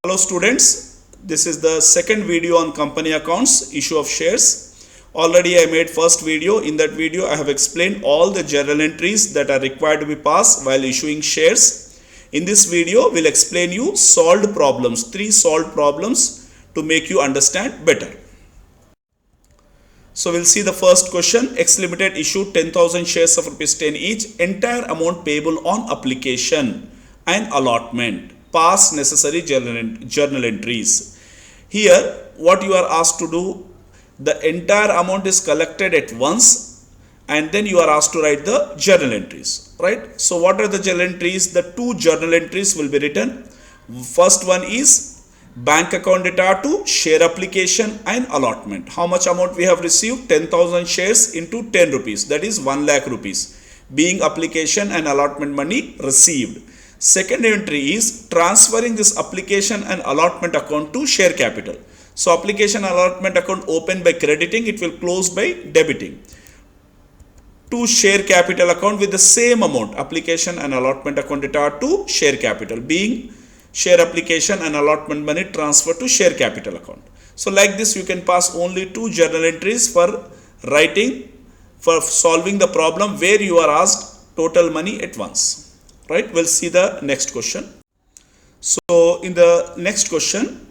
Hello students, this is the second video on company accounts, issue of shares. Already I made first video. In that video I have explained all the journal entries that are required to be passed while issuing shares. In this video we'll explain you solved problems, 3 solved problems to make you understand better. So we'll see the first question. X Limited issued 10,000 shares of ₹10 each, entire amount payable on application and allotment. Pass necessary journal entries. Here what you are asked to do, the entire amount is collected at once and then you are asked to write the journal entries, right? So what are the journal entries? The 2 journal entries will be written. First one is bank account data to share application and allotment. How much amount we have received? 10,000 shares into 10 rupees, that is 1 lakh rupees, being application and allotment money received. Second entry is transferring this application and allotment account to share capital. So application and allotment account open by crediting, it will close by debiting. To share capital account with the same amount, application and allotment account data to share capital, being share application and allotment money transfer to share capital account. So like this you can pass only 2 journal entries for writing, for solving the problem where you are asked total money at once. Right, we'll see the next question. So in the next question,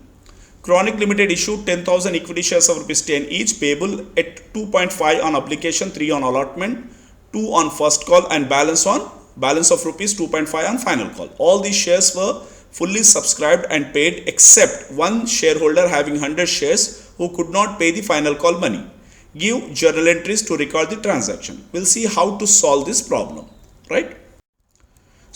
Chronic Limited issued 10,000 equity shares of ₹10 each, payable at 2.5 on application, 3 on allotment, 2 on first call, and balance of ₹2.5 on final call. All these shares were fully subscribed and paid except one shareholder having 100 shares who could not pay the final call money. Give journal entries to record the transaction. We'll see how to solve this problem, right?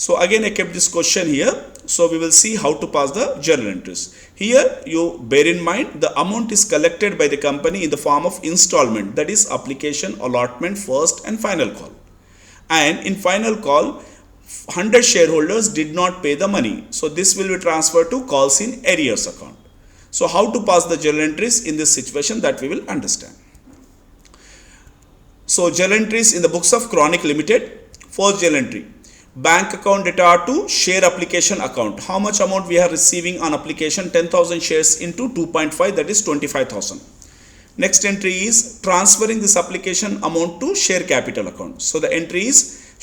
So again I kept this question here. So we will see how to pass the journal entries. Here you bear in mind the amount is collected by the company in the form of installment, that is application, allotment, first and final call. And in final call 100 shareholders did not pay the money. So this will be transferred to calls in arrears account. So how to pass the journal entries in this situation, that we will understand. So journal entries in the books of Chronic Limited. First journal entry, bank account data to share application account. How much amount we are receiving on application? 10,000 shares into 2.5, that is 25,000. Next entry is transferring this application amount to share capital account. So the entry is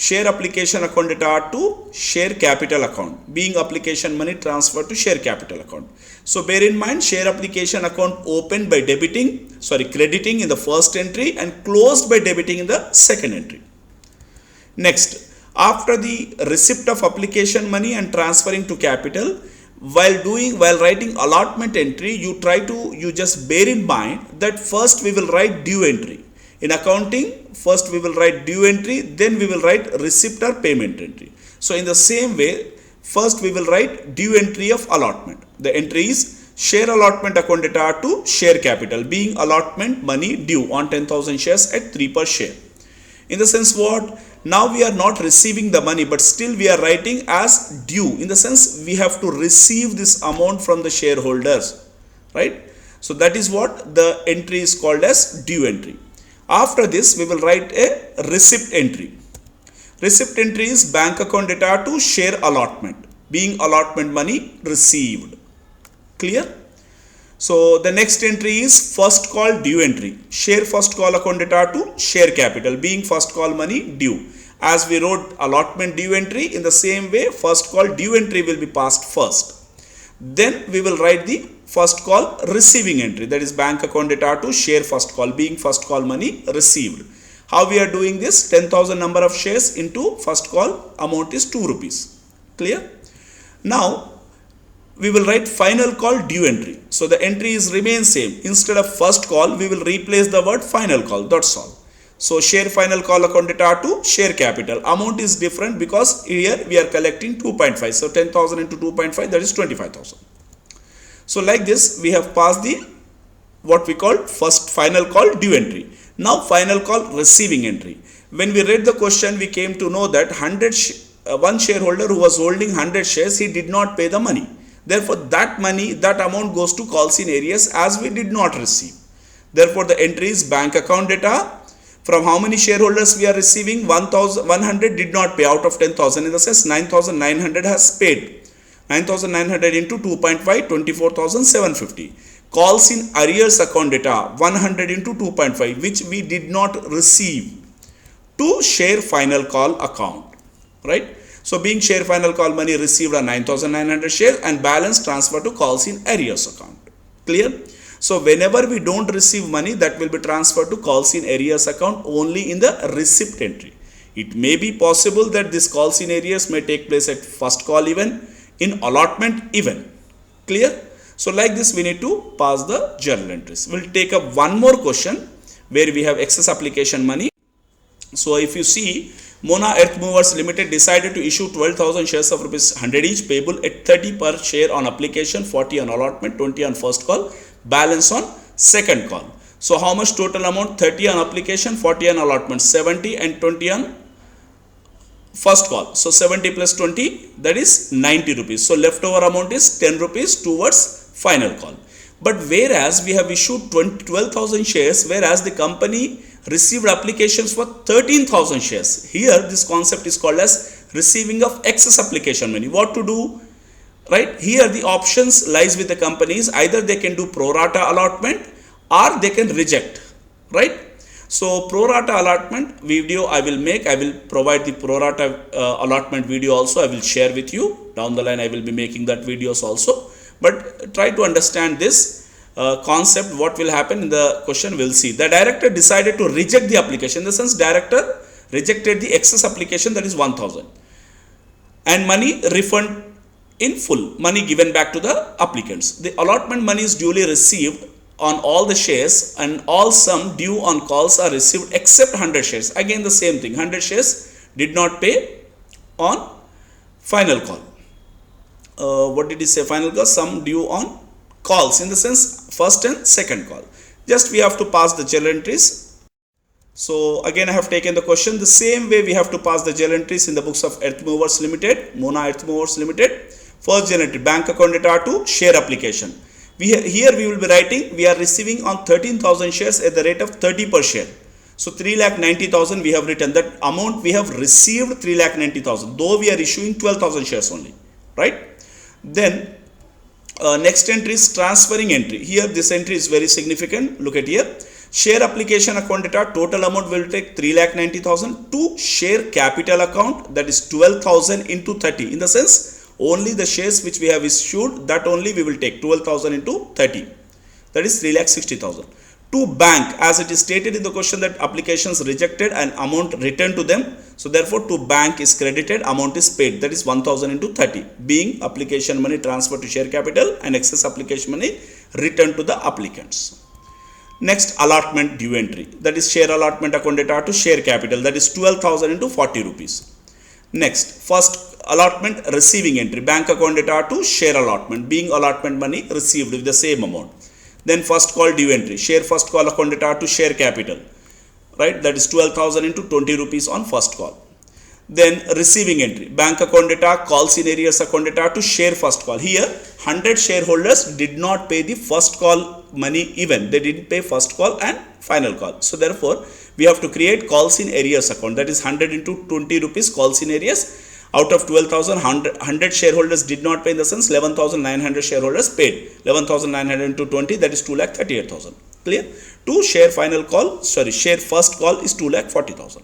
share application account data to share capital account, being application money transferred to share capital account. So bear in mind, share application account opened by crediting in the first entry and closed by debiting in the second entry. Next, after the receipt of application money and transferring to capital, while writing allotment entry, you just bear in mind that first we will write due entry. In accounting, first we will write due entry, then we will write receipt or payment entry. So in the same way, first we will write due entry of allotment. The entry is share allotment account data to share capital, being allotment money due on 10,000 shares at 3 per share. In the sense what? Now we are not receiving the money, but still we are writing as due. In the sense we have to receive this amount from the shareholders, right? So that is what the entry is called as due entry. After this we will write a receipt entry. Receipt entry is bank account data to share allotment, being allotment money received. Clear? So the next entry is first call due entry. Share first call account data to share capital, being first call money due. As we wrote allotment due entry, in the same way first call due entry will be passed first. Then we will write the first call receiving entry, that is bank account data to share first call, being first call money received. How we are doing this? 10,000 number of shares into first call amount is 2 rupees. Clear? Now we will write final call due entry. So the entry is remain same. Instead of first call we will replace the word final call. That's all. So share final call account data to share capital. Amount is different because here we are collecting 2.5. So 10,000 into 2.5, that is 25,000. So like this we have passed the what we call first final call due entry. Now final call receiving entry. When we read the question, we came to know that one shareholder who was holding 100 shares, he did not pay the money. Therefore that amount goes to calls in arrears as we did not receive. Therefore the entry is bank account data. From how many shareholders we are receiving? 100 did not pay out of 10,000. In the sense 9,900 has paid. 9,900 into 2.5, 24,750. Calls in arrears account data 100 into 2.5, which we did not receive to share final call account, right? So being share final call money received on 9,900 shares and balance transferred to calls in arrears account. Clear? So whenever we don't receive money, that will be transferred to calls in arrears account only in the receipt entry. It may be possible that this calls in arrears may take place at first call even, in allotment even. Clear? So like this we need to pass the journal entries. We'll take up one more question where we have excess application money. So if you see, Mona Earth Movers Limited decided to issue 12,000 shares of rupees 100 each, payable at 30 per share on application, 40 on allotment, 20 on first call, balance on second call. So how much total amount? 30 on application, 40 on allotment, 70 and 20 on first call. So 70 plus 20, that is 90 rupees. So leftover amount is 10 rupees towards final call. But whereas we have issued 12,000 shares, whereas the company received applications for 13,000 shares. Here this concept is called as receiving of excess application money. What to do? Right? Here the options lies with the companies. Either they can do pro rata allotment or they can reject. Right? So pro rata allotment video I will make. I will provide the pro rata allotment video also. I will share with you. Down the line I will be making that videos also. But try to understand this concept. What will happen in the question, we'll see. The director decided to reject the application. In the sense, director rejected the excess application, that is 1,000, and money refund in full, money given back to the applicants. The allotment money is duly received on all the shares, and all sum due on calls are received except 100 shares. Again the same thing, 100 shares did not pay on final call. What did he say? Final call, sum due on calls, in the sense first and second call. Just we have to pass the journal entries. So again I have taken the question the same way we have to pass the journal entries in the books of Earth Movers Limited, Mona Earth Movers Limited. First journal entry, bank account data to share application. Here we will be writing we are receiving on 13,000 shares at the rate of 30 per share. So 3,90,000 we have written, that amount we have received 3,90,000, though we are issuing 12,000 shares only, right? Then next entry is transferring entry. Here this entry is very significant. Look at here. Share application account data, total amount will take 3,90,000 to share capital account, that is 12,000 into 30. In the sense, only the shares which we have issued, that only we will take 12,000 into 30. That is 3,60,000. To bank, as it is stated in the question that applications rejected and amount returned to them. So therefore to bank is credited, amount is paid, that is 1,000 into 30, being application money transferred to share capital and excess application money returned to the applicants. Next, allotment due entry, that is share allotment account data to share capital, that is 12,000 into 40 rupees. Next, first allotment receiving entry, bank account data to share allotment, being allotment money received with the same amount. Then first call due entry, share first call account data to share capital, right, that is 12,000 into 20 rupees on first call. Then receiving entry, bank account data, calls in arrears account data to share first call. Here 100 shareholders did not pay the first call money even, they didn't pay first call and final call. So therefore we have to create calls in arrears account, that is 100 into 20 rupees calls in arrears. Out of 12,000, 100 shareholders did not pay, in the sense 11,900 shareholders paid. 11,900 into 20, that is 2,38,000. Clear? To share final call, share first call is 2,40,000.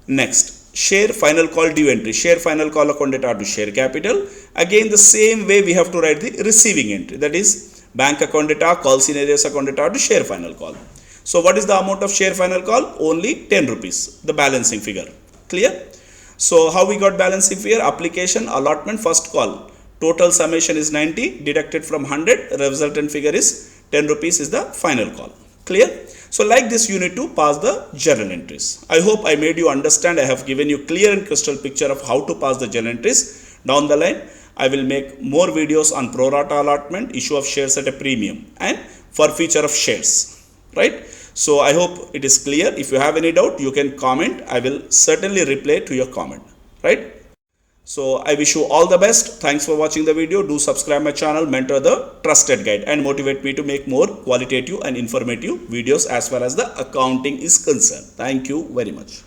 Next, share final call due entry, share final call account data to share capital. Again the same way we have to write the receiving entry, that is bank account data, calls in arrears account data to share final call. So what is the amount of share final call? Only 10 rupees, the balancing figure. Clear? So how we got balancing figure? Application, allotment, first call. Total summation is 90, deducted from 100, resultant figure is 10 rupees is the final call. Clear? So like this you need to pass the journal entries. I hope I made you understand. I have given you clear and crystal picture of how to pass the journal entries. Down the line I will make more videos on pro rata allotment, issue of shares at a premium, and forfeiture of shares, right? So I hope it is clear. If you have any doubt, you can comment. I will certainly reply to your comment, right? So I wish you all the best. Thanks for watching the video. Do subscribe my channel, Mentor the Trusted Guide, and motivate me to make more qualitative and informative videos as far as the accounting is concerned. Thank you very much.